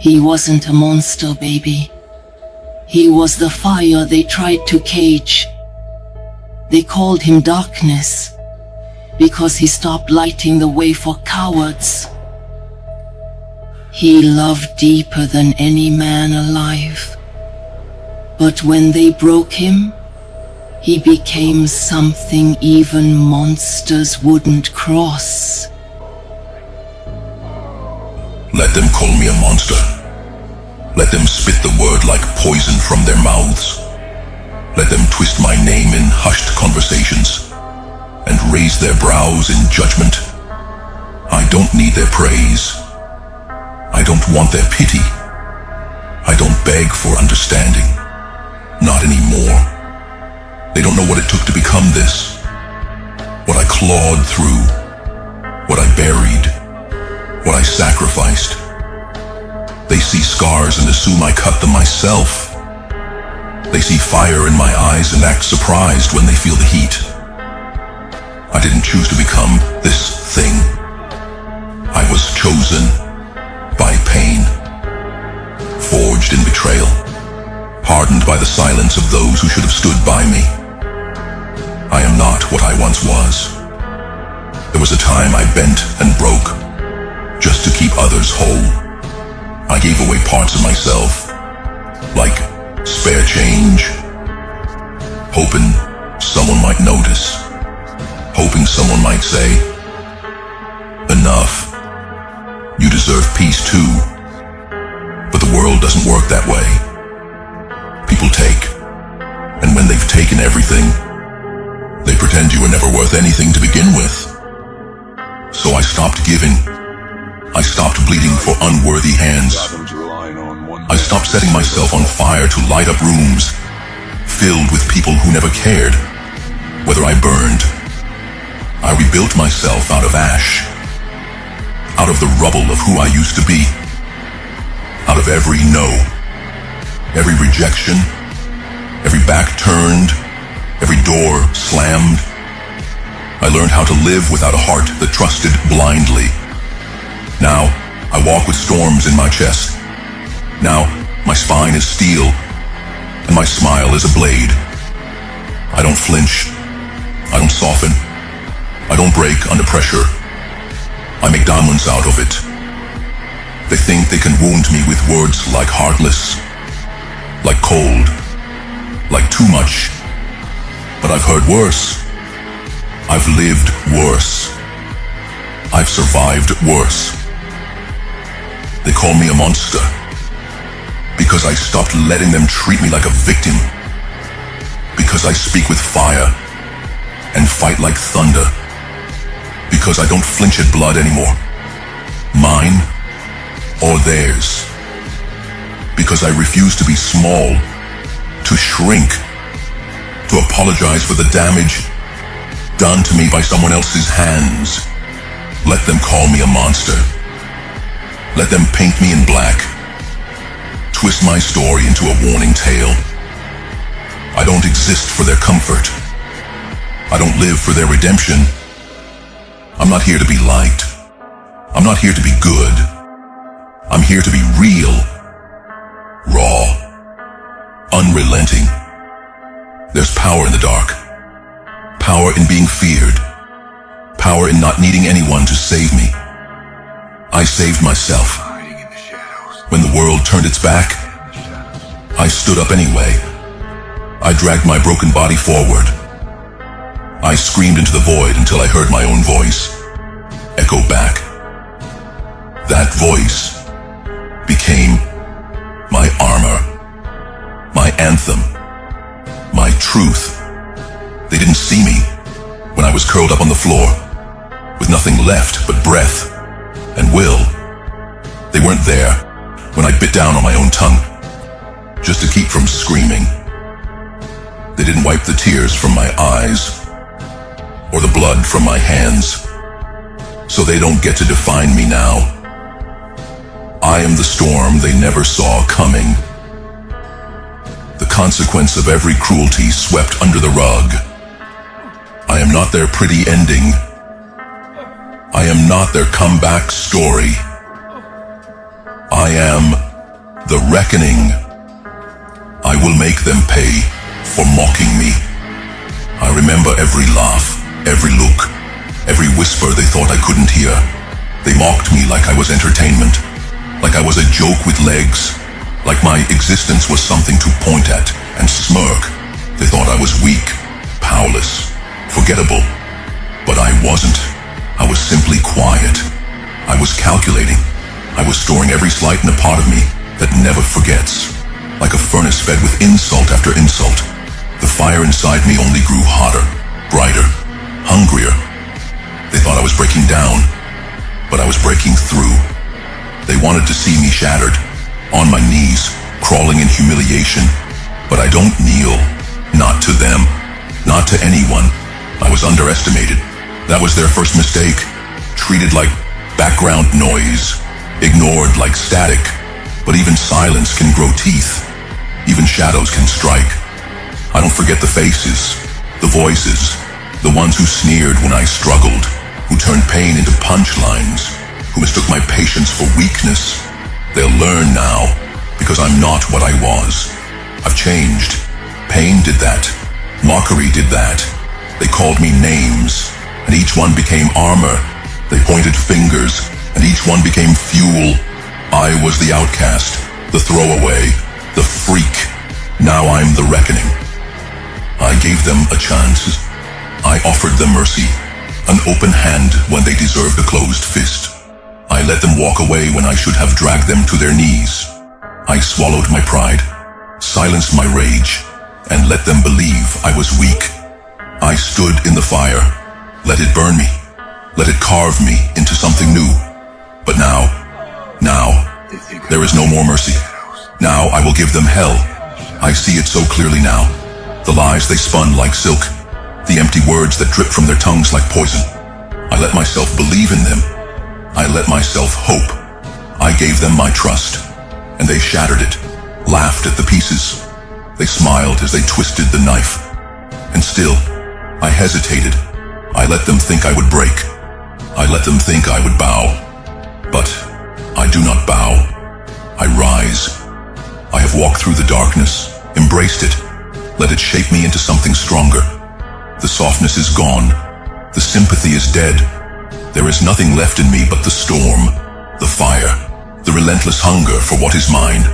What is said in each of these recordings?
He wasn't a monster, baby. He was the fire they tried to cage. They called him darkness because he stopped lighting the way for cowards. He loved deeper than any man alive. But when they broke him, he became something even monsters wouldn't cross. Let them call me a monster. Let them spit the word like poison from their mouths. Let them twist my name in hushed conversations and raise their brows in judgment. I don't need their praise. I don't want their pity. I don't beg for understanding. Not anymore. They don't know what it took to become this. What I clawed through. What I buried. What I sacrificed. They see scars and assume I cut them myself. They see fire in my eyes and act surprised when they feel the heat. I didn't choose to become this thing. I was chosen by pain, forged in betrayal, hardened by the silence of those who should have stood by me. I am not what I once was. There was a time I bent and broke, just to keep others whole. I gave away parts of myself, like spare change, hoping someone might notice, hoping someone might say, enough. You deserve peace too. But the world doesn't work that way. People take, and when they've taken everything, they pretend you were never worth anything to begin with. So I stopped giving. I stopped bleeding for unworthy hands. I stopped setting myself on fire to light up rooms filled with people who never cared whether I burned. I rebuilt myself out of ash, out of the rubble of who I used to be, out of every no, every rejection, every back turned, every door slammed. I learned how to live without a heart that trusted blindly. Now, I walk with storms in my chest. Now, my spine is steel, and my smile is a blade. I don't flinch. I don't soften. I don't break under pressure. I make diamonds out of it. They think they can wound me with words like heartless, like cold, like too much. But I've heard worse. I've lived worse. I've survived worse. They call me a monster because I stopped letting them treat me like a victim. Because I speak with fire and fight like thunder. Because I don't flinch at blood anymore. Mine or theirs. Because I refuse to be small, to shrink, to apologize for the damage done to me by someone else's hands. Let them call me a monster. Let them paint me in black. Twist my story into a warning tale. I don't exist for their comfort. I don't live for their redemption. I'm not here to be liked. I'm not here to be good. I'm here to be real, raw, unrelenting. There's power in the dark. Power in being feared. Power in not needing anyone to save me. I saved myself. When the world turned its back, I stood up anyway. I dragged my broken body forward. I screamed into the void until I heard my own voice echo back. That voice became my armor, my anthem, my truth. They didn't see me when I was curled up on the floor, with nothing left but breath and will. They weren't there when I bit down on my own tongue, just to keep from screaming. They didn't wipe the tears from my eyes, or the blood from my hands, so they don't get to define me now. I am the storm they never saw coming. The consequence of every cruelty swept under the rug. I am not their pretty ending. I am not their comeback story. I am The reckoning. I will make them pay for mocking me. I remember every laugh, every look, every whisper they thought I couldn't hear. They mocked me like I was entertainment, like I was a joke with legs, like my existence was something to point at and smirk. They thought I was weak, powerless, forgettable. But I wasn't. I was simply quiet. I was calculating. I was storing every slight in a part of me that never forgets. Like a furnace fed with insult after insult, the fire inside me only grew hotter, brighter, hungrier. They thought I was breaking down, but I was breaking through. They wanted to see me shattered, on my knees, crawling in humiliation. But I don't kneel, not to them, not to anyone. I was underestimated. That was their first mistake. Treated like background noise, ignored like static. But even silence can grow teeth. Even shadows can strike. I don't forget the faces, the voices, the ones who sneered when I struggled, who turned pain into punchlines, who mistook my patience for weakness. They'll learn now, because I'm not what I was. I've changed. Pain did that. Mockery did that. They called me names, and each one became armor. They pointed fingers, and each one became fuel. I was the outcast, the throwaway, the freak. Now I'm the reckoning. I gave them a chance. I offered them mercy, an open hand when they deserved a closed fist. I let them walk away when I should have dragged them to their knees. I swallowed my pride, silenced my rage, and let them believe I was weak. I stood in the fire, let it burn me, let it carve me into something new. But now, there is no more mercy. Now I will give them hell. I see it so clearly now. The lies they spun like silk, the empty words that dripped from their tongues like poison. I let myself believe in them. I let myself hope. I gave them my trust, and they shattered it, laughed at the pieces. They smiled as they twisted the knife. And still, I hesitated. I let them think I would break. I let them think I would bow. But I do not bow. I rise. I have walked through the darkness, embraced it, let it shape me into something stronger. The softness is gone. The sympathy is dead. There is nothing left in me but the storm, the fire, the relentless hunger for what is mine.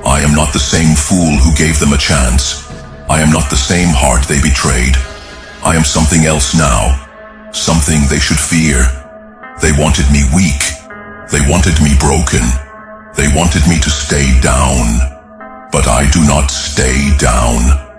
I am not the same fool who gave them a chance. I am not the same heart they betrayed. I am something else now, something they should fear. They wanted me weak. They wanted me broken. They wanted me to stay down. But I do not stay down.